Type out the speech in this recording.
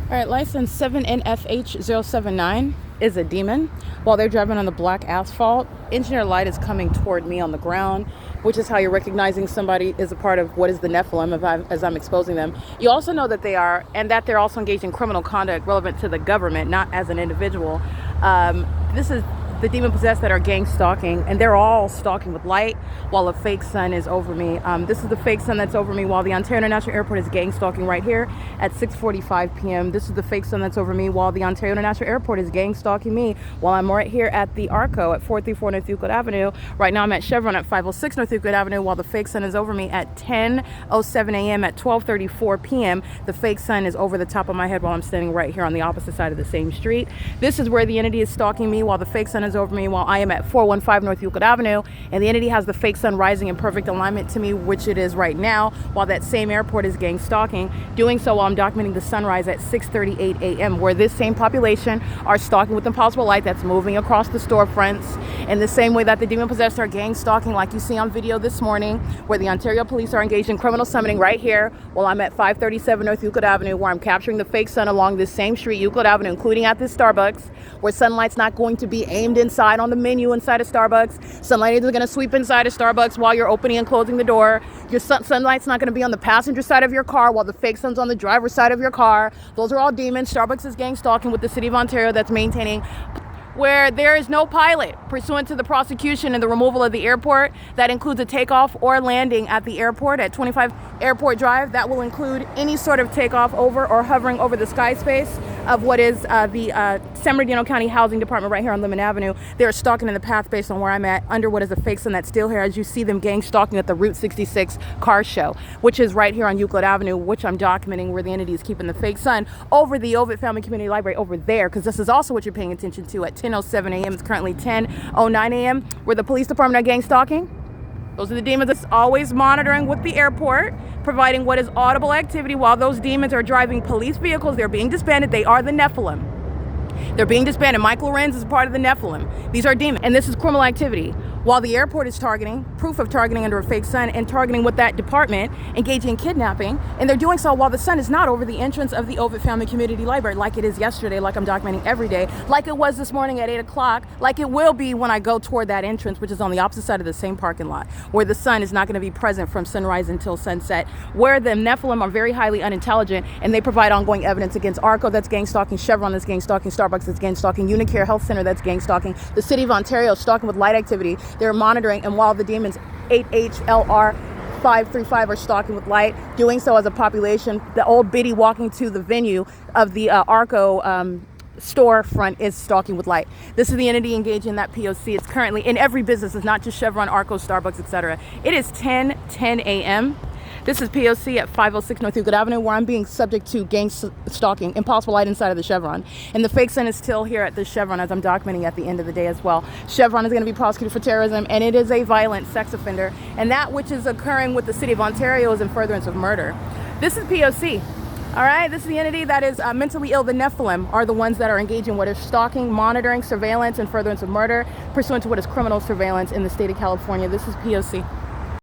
All right, license 7NFH079 is a demon. While they're driving on the black asphalt, engineer light is coming toward me on the ground, which is how you're recognizing somebody is a part of what is the Nephilim as I'm exposing them. You also know that they are, and that they're also engaged in criminal conduct relevant to the government, not as an individual. This is the demon possessed that are gang stalking, and they're all stalking with light while a fake sun is over me. This is the fake sun that's over me while the Ontario International Airport is gang stalking right here at 6:45 p.m. This is the fake sun that's over me while the Ontario International Airport is gang stalking me while I'm right here at the ARCO at 434 North Euclid Avenue. Right now I'm at Chevron at 506 North Euclid Avenue while the fake sun is over me at 10:07 a.m. at 12:34 p.m. The fake sun is over the top of my head while I'm standing right here on the opposite side of the same street. This is where the entity is stalking me while the fake sun is over me while I am at 415 North Euclid Avenue, and the entity has the fake sun rising in perfect alignment to me, which it is right now, while that same airport is gang stalking, doing so while I'm documenting the sunrise at 6:38 a.m. where this same population are stalking with impossible light that's moving across the storefronts in the same way that the demon possessed are gang stalking, like you see on video this morning, where the Ontario police are engaged in criminal summoning right here while I'm at 537 North Euclid Avenue, where I'm capturing the fake sun along this same street, Euclid Avenue, including at this Starbucks, where sunlight's not going to be aimed inside on the menu inside of Starbucks. Sunlight is going to sweep inside of Starbucks while you're opening and closing the door. Your sunlight's not going to be on the passenger side of your car while the fake sun's on the driver's side of your car. Those are all demons. Starbucks is gang stalking with the city of Ontario that's maintaining where there is no pilot pursuant to the prosecution and the removal of the airport. That includes a takeoff or landing at the airport at 25 Airport Drive. That will include any sort of takeoff over or hovering over the sky space of what is the San Bernardino County Housing Department right here on Lemon Avenue. They're stalking in the path based on where I'm at under what is a fake sun that's still here as you see them gang stalking at the Route 66 car show, which is right here on Euclid Avenue, which I'm documenting where the entity is keeping the fake sun over the Ovid Family Community Library over there, because this is also what you're paying attention to at 10:07 a.m. It's currently 10:09 a.m. where the police department are gang stalking. Those are the demons that's always monitoring with the airport, providing what is audible activity while those demons are driving police vehicles. They're being disbanded. They are the Nephilim. They're being disbanded. Mike LORENZ is part of the Nephilim. These are demons, and this is criminal activity. While the airport is targeting, proof of targeting under a fake sun, and targeting with that department, engaging in kidnapping, and they're doing so while the sun is not over the entrance of the Ovid Family Community Library, like it is yesterday, like I'm documenting every day, like it was this morning at 8 o'clock, like it will be when I go toward that entrance, which is on the opposite side of the same parking lot, where the sun is not going to be present from sunrise until sunset, where the Nephilim are very highly unintelligent, and they provide ongoing evidence against ARCO that's gang stalking, Chevron that's gang stalking, Starbucks that's gang stalking, Unicare Health Center that's gang stalking, the City of Ontario stalking with light activity. They're monitoring, and while the demons 8HLR 535 are stalking with light, doing so as a population, the old biddy walking to the venue of the ARCO storefront is stalking with light. This is the entity engaged in that P.O.C. It's currently in every business. It's not just Chevron, ARCO, Starbucks, etc. It is 10:10 a.m. This is P.O.C. at 506 North Euclid Avenue, where I'm being subject to gang stalking, impossible light inside of the Chevron. And the fake sun is still here at the Chevron as I'm documenting at the end of the day as well. Chevron is going to be prosecuted for terrorism, and it is a violent sex offender. And that which is occurring with the City of Ontario is in furtherance of murder. This is P.O.C. All right, this is the entity that is mentally ill. The Nephilim are the ones that are engaged in what is stalking, monitoring, surveillance, and furtherance of murder, pursuant to what is criminal surveillance in the state of California. This is P.O.C.